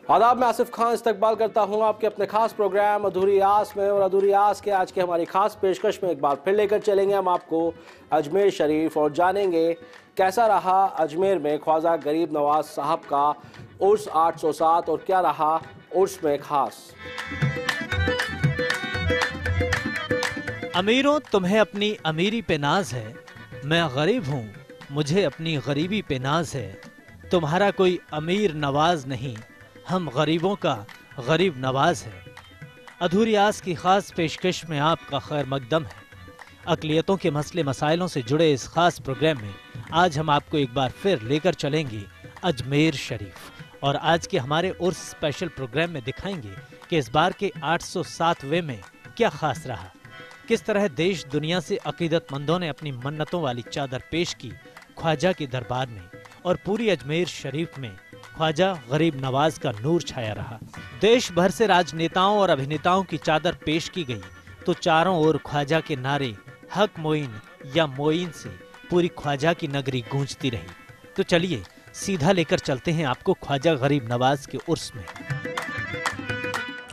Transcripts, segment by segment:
आदाब, मैं आसिफ खान इस्तकबाल करता हूँ आपके अपने खास प्रोग्राम अधूरी आस में। और अधूरी आस के आज की हमारी खास पेशकश में एक बार फिर लेकर चलेंगे हम आपको अजमेर शरीफ और जानेंगे कैसा रहा अजमेर में ख्वाजा गरीब नवाज साहब का उर्स 807 और क्या रहा उर्स में खास। अमीरों, तुम्हें अपनी अमीरी पे नाज है, मैं गरीब हूँ, मुझे अपनी गरीबी पे नाज है। तुम्हारा कोई अमीर नवाज नहीं, हम गरीबों का गरीब नवाज है। अधूरी आस की खास पेशकश में आपका खैर मकदम है। अक़लियतों के मसले मसाइलों से जुड़े इस खास प्रोग्राम में आज हम आपको एक बार फिर लेकर चलेंगे अजमेर शरीफ। और आज के हमारे उर्स स्पेशल प्रोग्राम में दिखाएंगे कि इस बार के 807वें में क्या खास रहा, किस तरह देश दुनिया से अकीदतमंदों ने अपनी मन्नतों वाली चादर पेश की ख्वाजा के दरबार में, और पूरी अजमेर शरीफ में ख्वाजा गरीब नवाज का नूर छाया रहा। देश भर से राजनेताओं और अभिनेताओं की चादर पेश की गई तो चारों ओर ख्वाजा के नारे हक मोइन या मोइन से पूरी ख्वाजा की नगरी गूंजती रही। तो चलिए सीधा लेकर चलते हैं आपको ख्वाजा गरीब नवाज के उर्स में।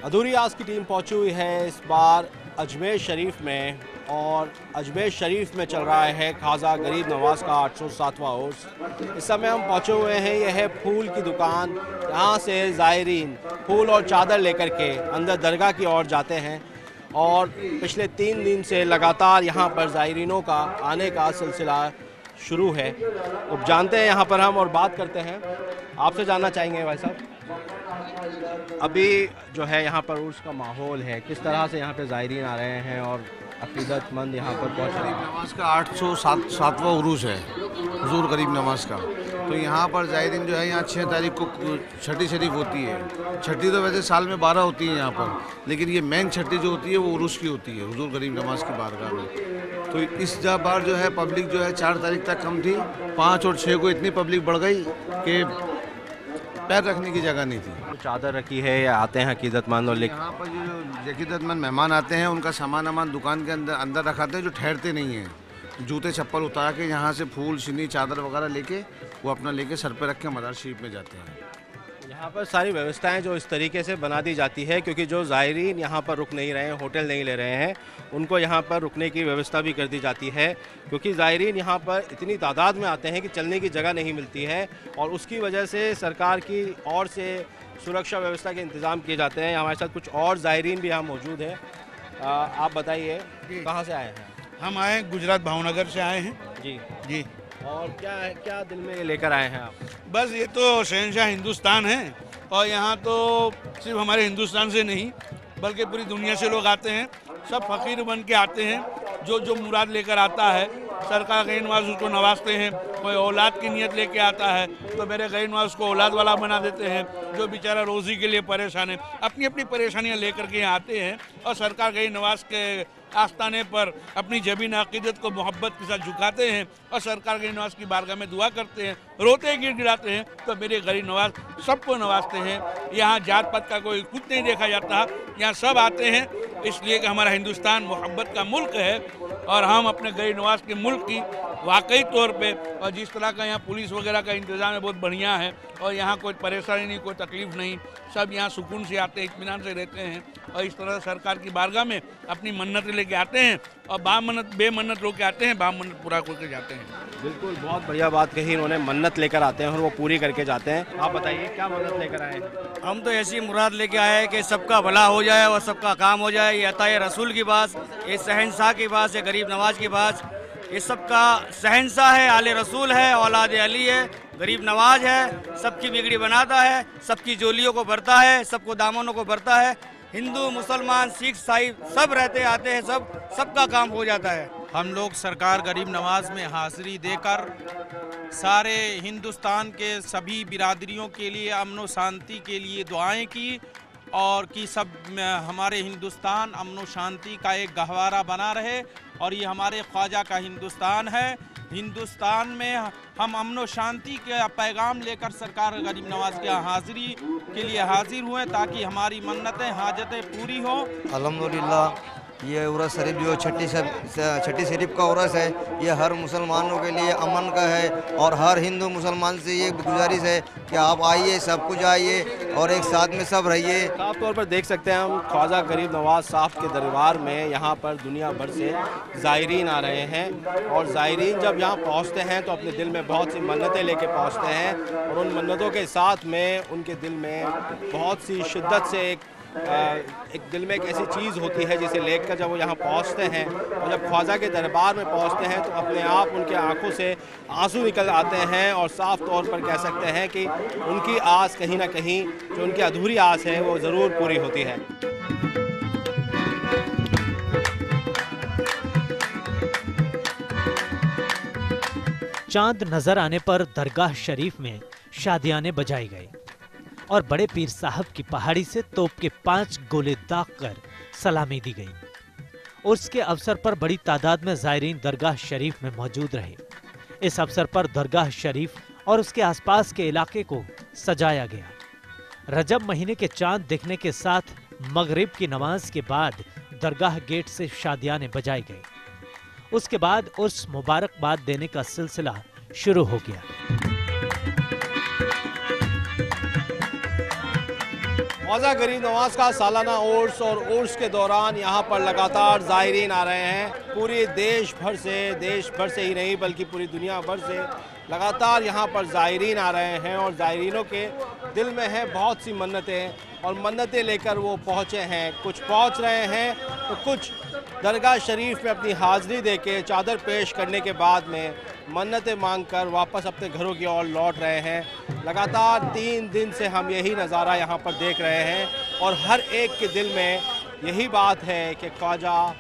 अधूरी आस की टीम पहुंची हुई है इस बार अजमेर शरीफ में, और अजमेर शरीफ में चल रहा है ख्वाजा गरीब नवाज का 807वां उर्स। इस समय हम पहुंचे हुए हैं, यह है फूल की दुकान। यहाँ से ज़ायरीन फूल और चादर लेकर के अंदर दरगाह की ओर जाते हैं, और पिछले 3 दिन से लगातार यहाँ पर ज़ायरीनों का आने का सिलसिला शुरू है। अब जानते हैं यहाँ पर हम और बात करते हैं। आपसे जानना चाहेंगे भाई साहब, अभी जो है यहाँ पर उर्स का माहौल है, किस तरह से यहाँ पे ज़ायरीन आ रहे हैं और अकीदतमंद यहाँ पर पहुँच रहे हैं। नमाज का 807वां उरूस है हुजूर गरीब नवाज का। तो यहाँ पर ज़ायरीन जो है, यहाँ 6 तारीख को छठी शरीफ होती है। छठी तो वैसे साल में 12 होती है यहाँ पर, लेकिन ये मेन छठी जो होती है वो उरूस की होती है हुजूर गरीब नवाज की बारगाह में। तो इस बार जो है पब्लिक जो है 4 तारीख तक कम थी, 5 और 6 को इतनी पब्लिक बढ़ गई कि पैर रखने की जगह नहीं थी। चादर रखी है या आते हैं अकीदतमंद, और यहाँ पर जो अकीदतमंद मेहमान आते हैं उनका सामान दुकान के अंदर रखाते हैं, जो ठहरते नहीं हैं। जूते चप्पल उतार के यहाँ से फूल सिनी चादर वगैरह लेके वो अपना लेके सर पे रख के मजार शरीफ में जाते हैं। यहाँ पर सारी व्यवस्थाएं जो इस तरीके से बना दी जाती है, क्योंकि जो ज़ायरीन यहाँ पर रुक नहीं रहे हैं, होटल नहीं ले रहे हैं, उनको यहाँ पर रुकने की व्यवस्था भी कर दी जाती है, क्योंकि ज़ायरीन यहाँ पर इतनी तादाद में आते हैं कि चलने की जगह नहीं मिलती है, और उसकी वजह से सरकार की ओर से सुरक्षा व्यवस्था के इंतज़ाम किए जाते हैं। हमारे साथ कुछ और ज़ायरीन भी यहाँ मौजूद हैं। आप बताइए कहाँ से आए हैं? हम आए गुजरात भावनगर से आए हैं जी जी। और क्या दिल में लेकर आए हैं आप? बस ये तो शहंशाह हिंदुस्तान है, और यहाँ तो सिर्फ हमारे हिंदुस्तान से नहीं बल्कि पूरी दुनिया से लोग आते हैं। सब फ़कीर बन के आते हैं, जो मुराद लेकर आता है सरकार गरीब नवाज उसको नवाजते हैं। कोई औलाद की नियत लेके आता है तो मेरे गरीब नवाज उसको औलाद वाला बना देते हैं। जो बेचारा रोज़ी के लिए परेशान है, अपनी अपनी परेशानियाँ लेकर के यहाँ आते हैं, और सरकार गरीब नवाज के आस्थाने पर अपनी जबीन अकीदत को मोहब्बत के साथ झुकाते हैं, और सरकार गरीब नवाज की बारगाह में दुआ करते हैं, रोते गिड़गिड़ाते हैं। तो मेरे गरीब नवाज सबको नवाजते हैं। यहाँ जात पात का कोई कुछ नहीं देखा जाता, यहाँ सब आते हैं, इसलिए कि हमारा हिंदुस्तान मोहब्बत का मुल्क है, और हम अपने गरीब नवाज के मुल्क की वाकई तौर पे, और जिस तरह का यहाँ पुलिस वगैरह का इंतज़ाम है बहुत बढ़िया है, और यहाँ कोई परेशानी नहीं, कोई तकलीफ़ नहीं, सब यहाँ सुकून से आते हैं, इत्मीनान से रहते हैं, और इस तरह सरकार की बारगाह में अपनी मन्नत लेके आते हैं, और बेमन्नत लोग के आते हैं, मन्नत पूरा करके जाते हैं। बिल्कुल, बहुत बढ़िया बात कही इन्होंने, मन्नत लेकर आते हैं और वो पूरी करके जाते हैं। आप बताइए क्या मन्नत लेकर आए हैं? हम तो ऐसी मुराद लेके आए हैं कि सबका भला हो जाए और सबका काम हो जाए। ये अताए रसूल की बात, ये शहंशाह की बात है, गरीब नवाज की बात। ये सबका शहंशाह है, आले रसूल है, औलाद अली है, गरीब नवाज है, सबकी बिगड़ी बनाता है, सबकी जोलियों को भरता है, सबको दामनों को भरता है। हिंदू मुसलमान सिख ईसाई सब रहते आते हैं, सबका काम हो जाता है। हम लोग सरकार गरीब नवाज में हाजिरी देकर सारे हिंदुस्तान के सभी बिरादरियों के लिए अमन व शांति के लिए दुआएं की, और कि सब हमारे हिंदुस्तान अमन व शांति का एक गहवारा बना रहे। और ये हमारे ख्वाजा का हिंदुस्तान है। हिंदुस्तान में हम अमन व शांति का पैगाम लेकर सरकार गरीब नवाज के हाजिरी के लिए हाजिर हुए, ताकि हमारी मन्नतें हाजतें पूरी हों। अल्हम्दुलिल्लाह ये उरस शरीफ जो छठी शरीफ का उरस है, ये हर मुसलमानों के लिए अमन का है और हर हिंदू मुसलमान से ये गुजारिश है कि आप आइए, सब कुछ आइए और एक साथ में सब रहिए। साफ तौर पर देख सकते हैं हम ख्वाजा गरीब नवाज साहब के दरबार में यहाँ पर दुनिया भर से ज़ायरीन आ रहे हैं और ज़ायरीन जब यहाँ पहुँचते हैं तो अपने दिल में बहुत सी मन्नतें लेके पहुँचते हैं और उन मन्नतों के साथ में उनके दिल में बहुत सी शिद्दत से एक दिल में एक ऐसी चीज़ होती है जिसे लेकर जब वो यहाँ पहुँचते हैं और जब ख्वाजा के दरबार में पहुँचते हैं तो अपने आप उनके आंखों से आंसू निकल आते हैं और साफ तौर पर कह सकते हैं कि उनकी आस कहीं ना कहीं जो उनकी अधूरी आस है वो ज़रूर पूरी होती है। चांद नजर आने पर दरगाह शरीफ में शादियाने बजाई गई और बड़े पीर साहब की पहाड़ी से तोप के 5 गोले दाग कर सलामी दी गई। उर्स के अवसर पर बड़ी तादाद में ज़ायरीन दरगाह शरीफ में मौजूद रहे। इस अवसर पर दरगाह शरीफ और उसके आसपास के इलाके को सजाया गया। रजब महीने के चांद दिखने के साथ मगरिब की नमाज के बाद दरगाह गेट से शादियाने बजाई गई। उसके बाद उर्स मुबारकबाद देने का सिलसिला शुरू हो गया। ख्वाजा गरीब नवाज का सालाना उर्स और उर्स के दौरान यहाँ पर लगातार ज़ायरीन आ रहे हैं। पूरे देश भर से ही नहीं बल्कि पूरी दुनिया भर से लगातार यहाँ पर ज़ायरीन आ रहे हैं और ज़ायरीनों के दिल में है बहुत सी मन्नतें और मन्नतें लेकर वो पहुँचे हैं। कुछ पहुँच रहे हैं तो कुछ दरगाह शरीफ में अपनी हाज़िरी देके चादर पेश करने के बाद में मन्नतें मांगकर वापस अपने घरों की ओर लौट रहे हैं। लगातार 3 दिन से हम यही नज़ारा यहाँ पर देख रहे हैं और हर एक के दिल में यही बात है कि ख्वाजा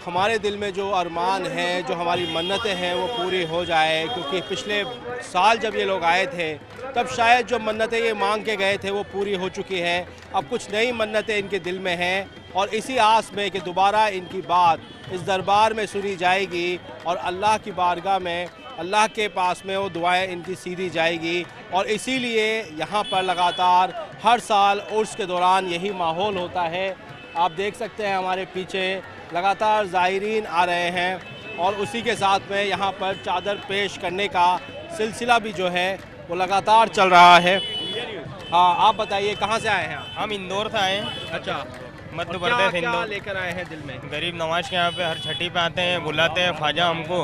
हमारे दिल में जो अरमान है, जो हमारी मन्नतें हैं वो पूरी हो जाए, क्योंकि पिछले साल जब ये लोग आए थे तब शायद जो मन्नतें ये मांग के गए थे वो पूरी हो चुकी है। अब कुछ नई मन्नतें इनके दिल में हैं और इसी आस में कि दोबारा इनकी बात इस दरबार में सुनी जाएगी और अल्लाह की बारगाह में, अल्लाह के पास में वो दुआएं इनकी सीधी जाएगी। और इसीलिए यहाँ पर लगातार हर साल उर्स के दौरान यही माहौल होता है। आप देख सकते हैं हमारे पीछे लगातार ज़ायरीन आ रहे हैं और उसी के साथ में यहाँ पर चादर पेश करने का सिलसिला भी जो है वो लगातार चल रहा है। हाँ, आप बताइए कहाँ से आए हैं आप? हम इंदौर से आए हैं। अच्छा, मध्य प्रदेश क्या इंदौर। लेकर आए हैं दिल में? गरीब नवाज के यहाँ पे हर छठी पे आते हैं, बुलाते हैं ख्वाजा हमको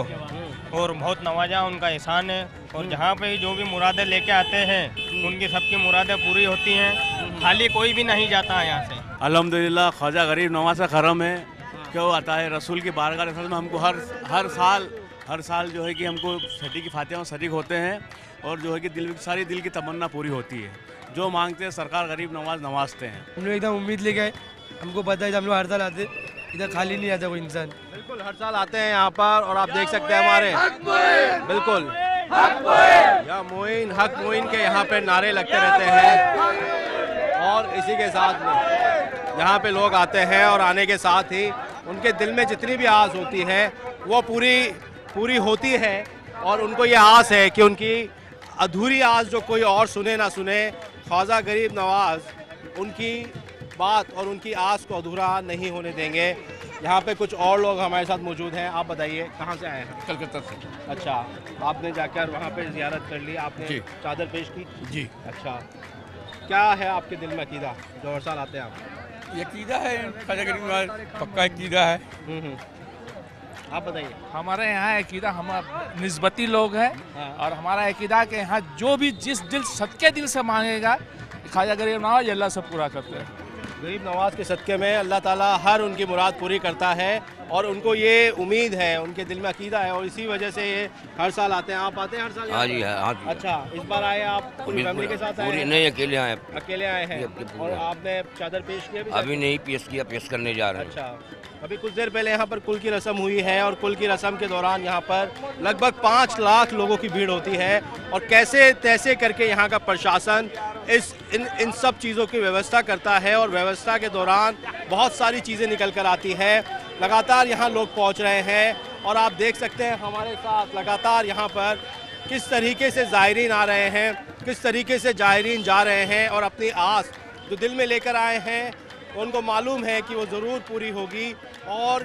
और बहुत नवाजा, उनका एहसान है। और जहाँ पे जो भी मुरादें लेके आते हैं उनकी सबकी मुरादें पूरी होती हैं, खाली कोई भी नहीं जाता है यहाँ से। अल्हम्दुलिल्लाह ख्वाजा गरीब नवाज का करम है कि वो आता है रसूल की बारगाह में हमको हर साल जो है कि हमको छठी की फातिहा शरीक होते हैं और जो है कि सारी दिल की तमन्ना पूरी होती है। जो मांगते हैं सरकार गरीब नवाज नवाजते हैं। हम लोग एकदम उम्मीद लेके आए, हमको पता है हम लोग हर साल आते, इधर खाली नहीं आता कोई इंसान। बिल्कुल हर साल आते हैं यहाँ पर और आप देख सकते हैं हमारे बिल्कुल या मोइन हक मोइन के यहाँ पे नारे लगते रहते हैं और इसी के साथ में यहाँ पे लोग आते हैं और आने के साथ ही उनके दिल में जितनी भी आस होती है वो पूरी होती है और उनको ये आस है कि उनकी अधूरी आस जो कोई और सुने ना सुने, ख्वाजा गरीब नवाज उनकी बात और उनकी आस को अधूरा नहीं होने देंगे। यहाँ पे कुछ और लोग हमारे साथ मौजूद हैं। आप बताइए कहाँ से आए हैं? कलकत्ता से। अच्छा, आपने जाकर वहाँ पे ज़ियारत कर ली, आपने चादर पेश की? जी। अच्छा, क्या है आपके दिल में अकीदा जो हर साल आते हैं आप? अकीदा है ख्वाजा गरीब नवाज, पक्का अकीदा है। आप बताइए। हमारे यहाँ अकीदा, हम निस्बती लोग हैं और हमारा अकीदा के यहाँ जो भी जिस दिल सच्चे दिल से मांगेगा ख्वाजा गरीब नवाज अल्लाह सब पूरा करते हैं। गरीब नवाज के सदक़े में अल्लाह ताला हर उनकी मुराद पूरी करता है और उनको ये उम्मीद है, उनके दिल में अकीदा है और इसी वजह से ये हर साल आते हैं। आप आते हैं हर साल? हाँ जी, हाँ जी। अच्छा, इस बार आए आप पूरी फैमिली के साथ आए हैं? नहीं, अकेले आए। अकेले आए हैं और आपने चादर पेश किया? अभी नहीं पेश किया, पेश करने जा रहे हैं। अच्छा, अभी कुछ देर पहले यहाँ पर कुल की रस्म हुई है और कुल की रस्म के दौरान यहाँ पर लगभग 5 लाख लोगों की भीड़ होती है और कैसे तैसे करके यहाँ का प्रशासन इन सब चीज़ों की व्यवस्था करता है और व्यवस्था के दौरान बहुत सारी चीज़ें निकल कर आती हैं। लगातार यहाँ लोग पहुँच रहे हैं और आप देख सकते हैं हमारे साथ लगातार यहाँ पर किस तरीके से ज़ायरीन आ रहे हैं, किस तरीके से ज़ायरीन जा रहे हैं और अपनी आस जो दिल में लेकर आए हैं उनको मालूम है कि वो ज़रूर पूरी होगी। और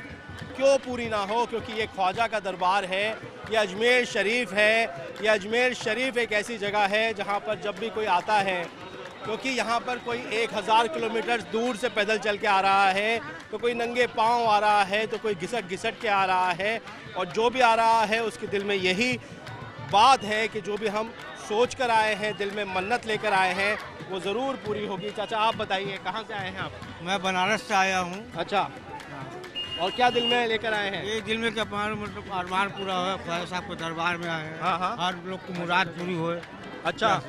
क्यों पूरी ना हो, क्योंकि ये ख्वाजा का दरबार है, ये अजमेर शरीफ है। ये अजमेर शरीफ एक ऐसी जगह है जहाँ पर जब भी कोई आता है, क्योंकि यहाँ पर कोई 1000 किलोमीटर दूर से पैदल चल के आ रहा है, तो कोई नंगे पाँव आ रहा है, तो कोई घिसट घिसट के आ रहा है, और जो भी आ रहा है उसके दिल में यही बात है कि जो भी हम सोच कर आए हैं, दिल में मन्नत लेकर आए हैं, वो ज़रूर पूरी होगी। चाचा आप बताइए, कहाँ से आए हैं आप? मैं बनारस से आया हूँ। अच्छा, और क्या दिल में लेकर आए हैं? ये दिल में क्या हमारा मतलब अरमान पूरा हो, ख्वाजा साहब के दरबार में आए हैं। हाँ। हर लोग की मुराद पूरी होए। अच्छा,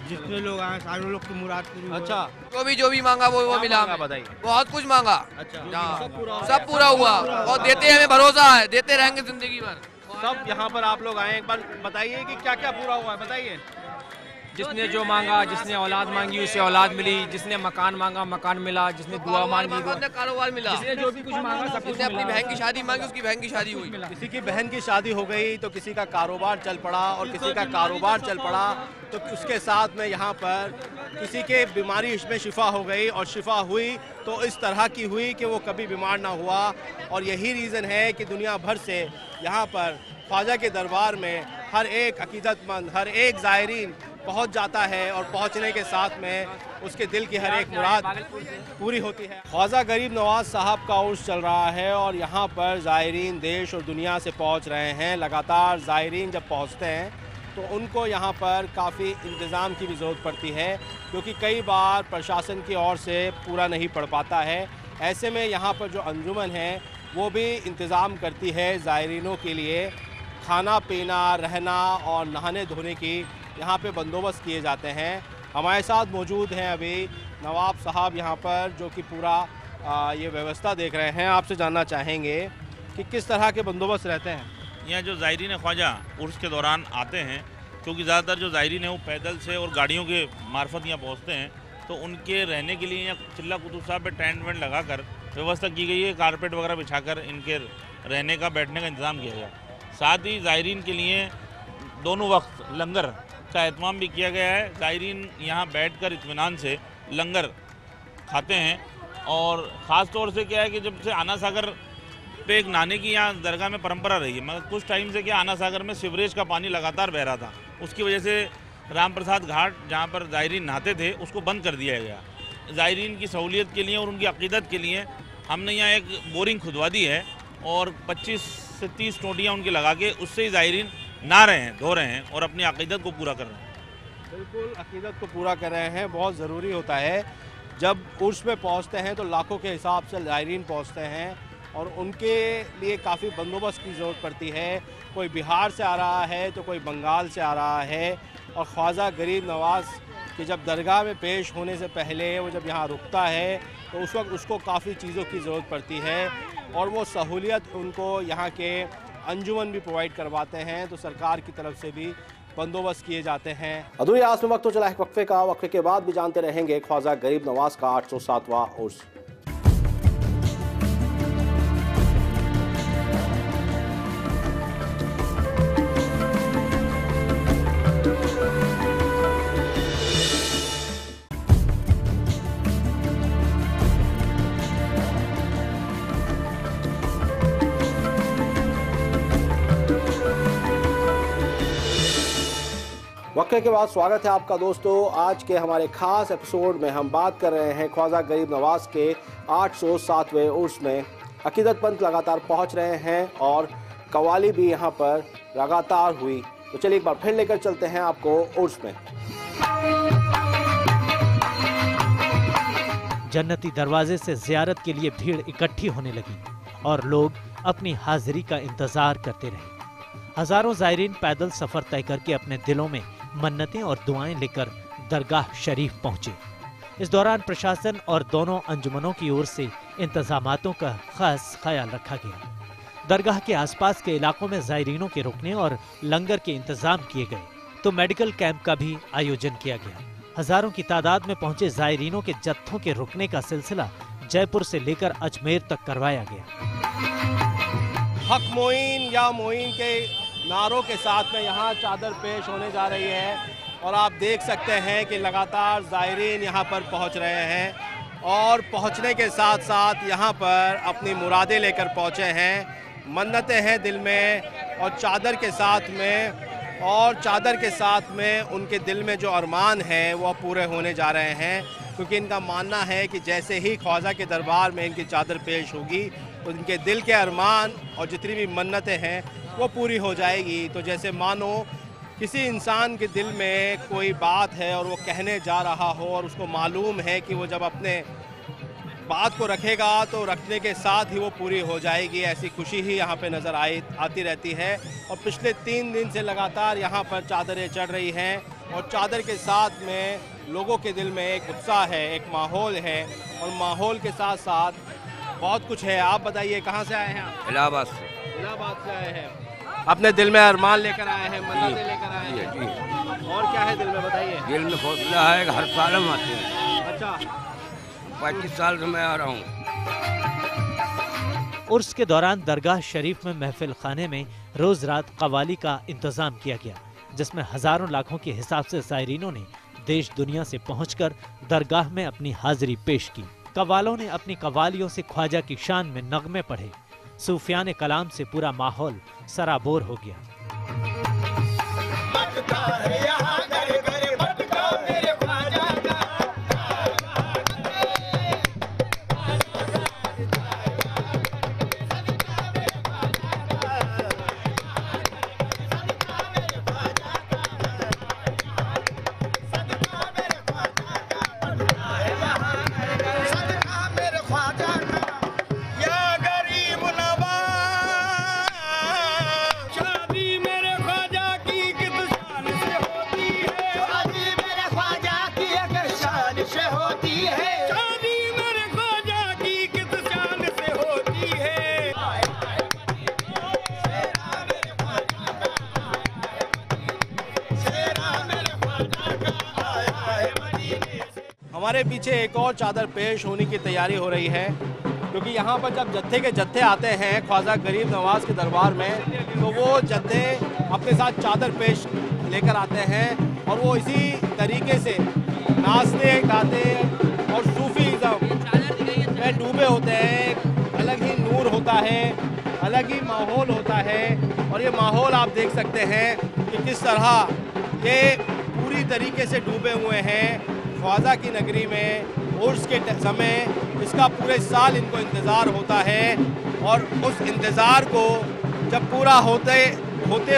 जितने लोग आए सारे लोग की मुराद पूरी होए। अच्छा, जो भी मांगा वो मिला। बताइए। बहुत कुछ मांगा। अच्छा, सब पूरा हुआ और देते हमें भरोसा है, देते रहेंगे जिंदगी भर। सब यहाँ पर आप लोग आए, एक बार बताइए कि क्या क्या पूरा हुआ है, बताइए। जिसने जो मांगा, जिसने औलाद मांगी उसे औलाद मिली, जिसने मकान मांगा मकान मिला, जिसने दुआ मांगी कारोबार मिला, जिसने जो भी कुछ मांगा सब कुछ अपनी बहन की शादी मांगी उसकी बहन की शादी हुई। किसी की बहन की शादी हो गई तो किसी का कारोबार चल पड़ा, और किसी का कारोबार चल पड़ा तो उसके साथ में यहाँ पर किसी के बीमारी में शिफा हो गई, और शिफा हुई तो इस तरह की हुई कि वो कभी बीमार ना हुआ। और यही रीज़न है कि दुनिया भर से यहाँ पर ख्वाजा के दरबार में हर एक अकीदतमंद, हर एक ज़ायरीन पहुँच जाता है, और पहुँचने के साथ में उसके दिल की हर एक मुराद पूरी होती है। ख्वाजा गरीब नवाज साहब का उर्स चल रहा है, और यहाँ पर ज़ायरीन देश और दुनिया से पहुँच रहे हैं। लगातार ज़ायरीन जब पहुँचते हैं तो उनको यहाँ पर काफ़ी इंतज़ाम की भी ज़रूरत पड़ती है, क्योंकि कई बार प्रशासन की ओर से पूरा नहीं पड़ पाता है। ऐसे में यहाँ पर जो अंजुमन है वो भी इंतज़ाम करती है ज़ायरीनों के लिए, खाना पीना, रहना और नहाने धोने की यहाँ पे बंदोबस्त किए जाते हैं। हमारे साथ मौजूद हैं अभी नवाब साहब यहाँ पर, जो कि पूरा ये व्यवस्था देख रहे हैं। आपसे जानना चाहेंगे कि किस तरह के बंदोबस्त रहते हैं यहाँ जो ज़ायरीन ख्वाजा उर्स के दौरान आते हैं, क्योंकि ज़्यादातर जो ज़ायरीन है वो पैदल से और गाड़ियों के मार्फत यहाँ पहुँचते हैं, तो उनके रहने के लिए यहाँ चिल्ला कुतुब साहब पे टेंट वेंट लगा कर व्यवस्था की गई है। कारपेट वगैरह बिछाकर इनके रहने का, बैठने का इंतज़ाम किया गया। साथ ही ज़ायरीन के लिए दोनों वक्त लंगर का एहतमाम भी किया गया है। ज़ायरीन यहाँ बैठकर इत्मीनान से लंगर खाते हैं, और ख़ास तौर से क्या है कि जब से आना सागर पे एक नहाने की यहाँ दरगाह में परंपरा रही है, मगर कुछ टाइम से क्या आना सागर में सीवरेज का पानी लगातार बह रहा था, उसकी वजह से राम प्रसाद घाट जहाँ पर ज़ायरीन नहाते थे उसको बंद कर दिया गया। ज़ायरीन की सहूलियत के लिए और उनकी अकीदत के लिए हमने यहाँ एक बोरिंग खुदवा दी है, और 25 से 30 टोटियाँ उनकी लगा के उससे ही ज़ायरीन नहा रहे हैं, धो रहे हैं और अपनी अकीदत को पूरा कर रहे हैं। बिल्कुल, अकीदत को पूरा कर रहे हैं। बहुत ज़रूरी होता है जब उर्स में पहुँचते हैं तो लाखों के हिसाब से ज़ायरीन पहुँचते हैं, और उनके लिए काफ़ी बंदोबस्त की ज़रूरत पड़ती है। कोई बिहार से आ रहा है तो कोई बंगाल से आ रहा है, और ख्वाजा गरीब नवाज कि जब दरगाह में पेश होने से पहले वो जब यहाँ रुकता है तो उस वक्त उसको काफ़ी चीज़ों की ज़रूरत पड़ती है, और वो सहूलियत उनको यहाँ के अंजुमन भी प्रोवाइड करवाते हैं, तो सरकार की तरफ से भी बंदोबस्त किए जाते हैं। अधूरी आस में वक्त तो चला है वक्फे का। वक्फे के बाद भी जानते रहेंगे ख्वाजा गरीब नवाज का 807वां उर्स। वक्फे के बाद स्वागत है आपका दोस्तों। आज के हमारे खास एपिसोड में हम बात कर रहे हैं ख्वाजा गरीब नवाज के 807वें उर्स में। अकीदतमंद लगातार पहुंच रहे हैं और कवाली भी यहां पर लगातार हुई। तो चलिए एक बार फिर लेकर चलते हैं आपको उर्स में। जन्नती दरवाजे से ज़ियारत के लिए भीड़ इकट्ठी होने लगी और लोग अपनी हाजिरी का इंतजार करते रहे। हजारों ज़ायरीन पैदल सफर तय करके अपने दिलों में मन्नतें और दुआएं लेकर दरगाह शरीफ पहुंचे। इस दौरान प्रशासन और दोनों अंजुमनों की ओर से इंतजामातों का खास ख्याल रखा गया। दरगाह के आसपास के इलाकों में ज़ायरीनों के रुकने और लंगर के इंतजाम किए गए, तो मेडिकल कैंप का भी आयोजन किया गया। हजारों की तादाद में पहुंचे ज़ायरीनों के जत्थों के रुकने का सिलसिला जयपुर से लेकर अजमेर तक करवाया गया। हक मोइन या मोइन के नारों के साथ में यहाँ चादर पेश होने जा रही है, और आप देख सकते हैं कि लगातार ज़ायरीन यहाँ पर पहुँच रहे हैं और पहुंचने के साथ साथ यहाँ पर अपनी मुरादें लेकर पहुँचे हैं। मन्नतें हैं दिल में और चादर के साथ में उनके दिल में जो अरमान है वो पूरे होने जा रहे हैं, क्योंकि इनका मानना है कि जैसे ही ख्वाजा के दरबार में इनकी चादर पेश होगी तो इनके दिल के अरमान और जितनी भी मन्नतें हैं वो पूरी हो जाएगी। तो जैसे मानो किसी इंसान के दिल में कोई बात है और वो कहने जा रहा हो और उसको मालूम है कि वो जब अपने बात को रखेगा तो रखने के साथ ही वो पूरी हो जाएगी, ऐसी खुशी ही यहाँ पे नज़र आती रहती है। और पिछले 3 दिन से लगातार यहाँ पर चादरें चढ़ रही हैं और चादर के साथ में लोगों के दिल में एक उत्साह है, एक माहौल है और माहौल के साथ साथ बहुत कुछ है। आप बताइए कहाँ से आए हैं आप? इलाहाबाद से। इलाहाबाद से आए हैं, अपने दिल में अरमान लेकर आए हैं, मन्नतें लेकर आए हैं। और क्या है दिल में बताइए? दिल में हौसला है, हर साल हम आते हैं। अच्छा, 25 साल से मैं आ रहा हूँ। उर्स के दौरान दरगाह शरीफ में महफिल खाने में रोज रात कवाली का इंतजाम किया गया, जिसमें हजारों लाखों के हिसाब से ज़ायरीनों ने देश दुनिया से पहुंचकर दरगाह में अपनी हाजिरी पेश की। कव्वालों ने अपनी कव्वालियों से ख्वाजा की शान में नगमे पढ़े। सूफियाने कलाम से पूरा माहौल सराबोर हो गया। हमारे पीछे एक और चादर पेश होने की तैयारी हो रही है, क्योंकि यहाँ पर जब जत्थे के जत्थे आते हैं ख्वाजा गरीब नवाज के दरबार में, तो वो जत्थे अपने साथ चादर पेश लेकर आते हैं और वो इसी तरीके से नाचते गाते और सूफीज़्म में डूबे होते हैं। अलग ही नूर होता है, अलग ही माहौल होता है और ये माहौल आप देख सकते हैं कि किस तरह ये पूरी तरीके से डूबे हुए हैं ख्वाजा की नगरी में। उर्स के समय इसका पूरे साल इनको इंतज़ार होता है और उस इंतज़ार को जब पूरा होते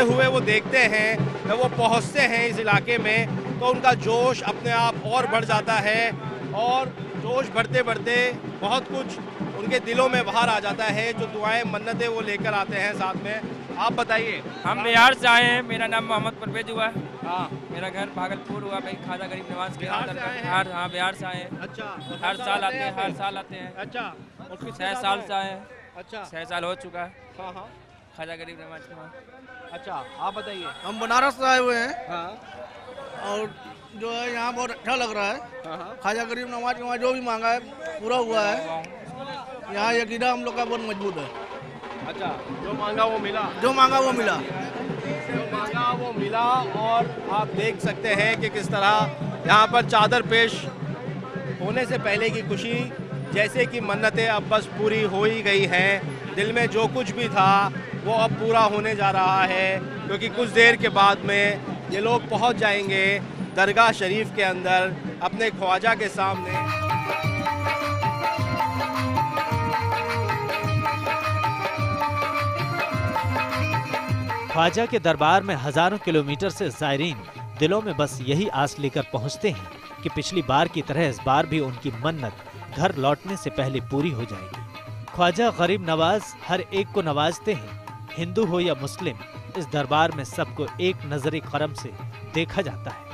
हुए वो देखते हैं, जब वो पहुंचते हैं इस इलाके में, तो उनका जोश अपने आप और बढ़ जाता है और जोश बढ़ते बढ़ते बहुत कुछ उनके दिलों में बाहर आ जाता है। जो दुआएं मन्नतें वो लेकर आते हैं साथ में। आप बताइए। हम बिहार से आए हैं, मेरा नाम मोहम्मद परवेज हुआ है। हाँ, मेरा घर भागलपुर हुआ। मैं ख्वाजा गरीब नवाज के हाँ, बिहार से आए हैं। अच्छा, हर साल आते हैं, हर साल आते हैं। अच्छा, 6 साल से आए हैं। अच्छा, 6 साल हो चुका है। हाँ हाँ, ख्वाजा गरीब नवाज के वहाँ। अच्छा, आप बताइए। हम बनारस से आए हुए हैं। हाँ, और जो है यहाँ बहुत अच्छा लग रहा है। ख्वाजा गरीब नवाज के वहाँ जो भी मांगा है पूरा हुआ है। यहाँ अकीदा हम लोग का बहुत मजबूत है। अच्छा, जो मांगा वो मिला। जो मांगा वो मिला। जो मांगा वो मिला। और आप देख सकते हैं कि किस तरह यहाँ पर चादर पेश होने से पहले की खुशी, जैसे कि मन्नतें अब बस पूरी हो ही गई हैं। दिल में जो कुछ भी था वो अब पूरा होने जा रहा है, क्योंकि कुछ देर के बाद में ये लोग पहुँच जाएंगे दरगाह शरीफ के अंदर अपने ख्वाजा के सामने। ख्वाजा के दरबार में हजारों किलोमीटर से ज़ायरीन दिलों में बस यही आस लेकर पहुंचते हैं कि पिछली बार की तरह इस बार भी उनकी मन्नत घर लौटने से पहले पूरी हो जाएगी। ख्वाजा गरीब नवाज हर एक को नवाजते हैं, हिंदू हो या मुस्लिम। इस दरबार में सबको एक नजर करम से देखा जाता है।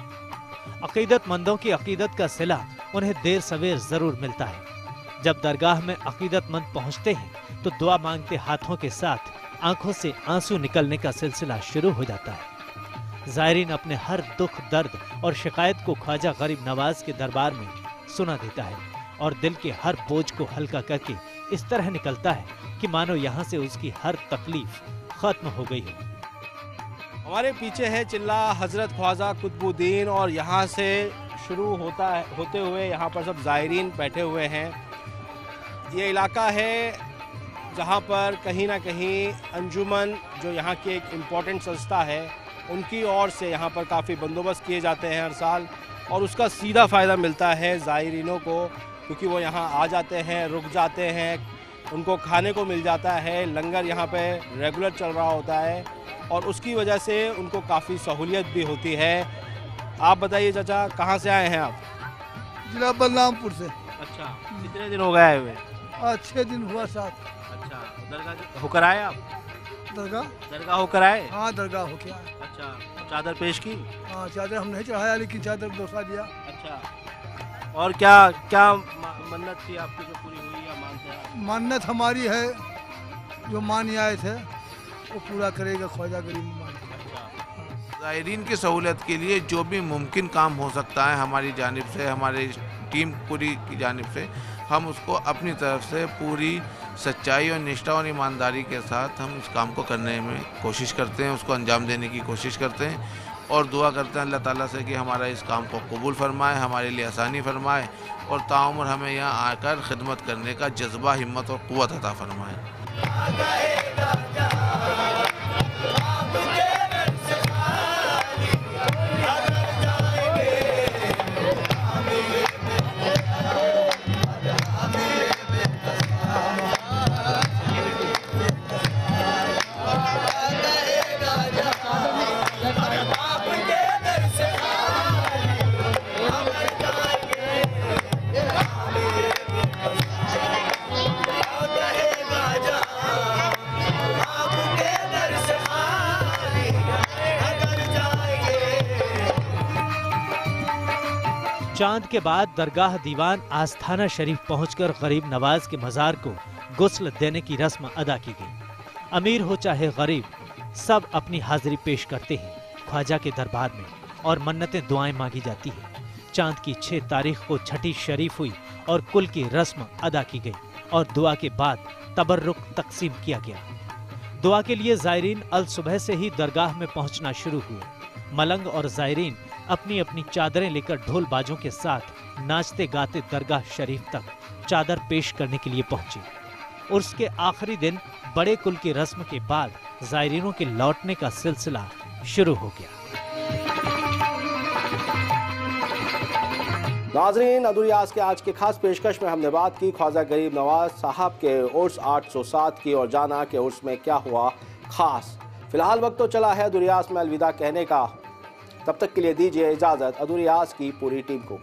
अकीदतमंदों की अकीदत का सिला उन्हें देर सवेर जरूर मिलता है। जब दरगाह में अकीदतमंद पहुंचते हैं तो दुआ मांगते हाथों के साथ आंखों से आंसू निकलने का सिलसिला शुरू हो जाता है। ज़ायरीन अपने हर दुख, दर्द और शिकायत को ख्वाजा गरीब नवाज के दरबार में सुना देता है और दिल के हर बोझ को हल्का करके इस तरह निकलता है कि मानो यहाँ से उसकी हर तकलीफ खत्म हो गई हो। हमारे पीछे है चिल्ला हजरत ख्वाजा कुतुबुद्दीन और यहाँ से शुरू होते हुए यहाँ पर सब ज़ायरीन बैठे हुए हैं। ये इलाका है जहाँ पर कहीं ना कहीं अंजुमन जो यहाँ की एक इम्पॉर्टेंट संस्था है उनकी ओर से यहाँ पर काफ़ी बंदोबस्त किए जाते हैं हर साल, और उसका सीधा फ़ायदा मिलता है ज़ायरीनों को, क्योंकि वो यहाँ आ जाते हैं, रुक जाते हैं, उनको खाने को मिल जाता है, लंगर यहाँ पे रेगुलर चल रहा होता है और उसकी वजह से उनको काफ़ी सहूलियत भी होती है। आप बताइए चाचा, कहाँ से आए हैं आप? जिला बलरामपुर से। अच्छा, कितने दिन हो गए आए हुए? 6 दिन हुआ साथ। अच्छा, दरगाह होकर आए आप? दरगाह होकर आए? हाँ, दरगाह होकर आए। अच्छा, चादर पेश की? हाँ, चादर हम नहीं चढ़ाया, लेकिन चादर डोसा दिया। अच्छा, और क्या क्या मन्नत थी आपकी जो पूरी हुई या मानते हैं? मन्नत हमारी है, जो मान आए थे वो पूरा करेगा ख्वाजा गरीब नवाज। ज़ायरीन की सहूलत के लिए जो भी मुमकिन काम हो सकता है हमारी जानिब से, हमारी टीम पूरी की जानिब से, हम उसको अपनी तरफ से पूरी सच्चाई और निष्ठा और ईमानदारी के साथ हम इस काम को करने में कोशिश करते हैं, उसको अंजाम देने की कोशिश करते हैं और दुआ करते हैं अल्लाह ताला से कि हमारा इस काम को कबूल फरमाए, हमारे लिए आसानी फरमाए और ताउम्र हमें यहाँ आकर खिदमत करने का जज्बा, हिम्मत और क़ुव्वत अता फरमाए। चांद के बाद दरगाह दीवान आस्थाना शरीफ पहुंचकर गरीब नवाज के मज़ार को गुस्ल देने की रस्म अदा की गई। अमीर हो चाहे गरीब, सब अपनी हाजिरी पेश करते हैं ख्वाजा के दरबार में और मन्नतें दुआएं मांगी जाती हैं। चांद की 6 तारीख को छठी शरीफ हुई और कुल की रस्म अदा की गई और दुआ के बाद तबर्रुक तकसीम किया गया। दुआ के लिए ज़ायरीन अल सुबह से ही दरगाह में पहुंचना शुरू हुए। मलंग और ज़ायरीन अपनी अपनी चादरें लेकर ढोल बाजों के साथ नाचते गाते दरगाह शरीफ तक चादर पेश करने के लिए पहुंचे। उर्स के आखिरी दिन बड़े कुल की रस्म के बाद ज़ायरीनों के लौटने का सिलसिला शुरू हो गया। नाज़रीन, अदुरियाज के आज के खास पेशकश में हमने बात की ख्वाजा गरीब नवाज साहब के उर्स 807 की और जाना कि उर्स में क्या हुआ खास। फिलहाल वक्त तो चला है अदुरियाज में अलविदा कहने का। तब तक के लिए दीजिए इजाज़त अदुरियाज की पूरी टीम को।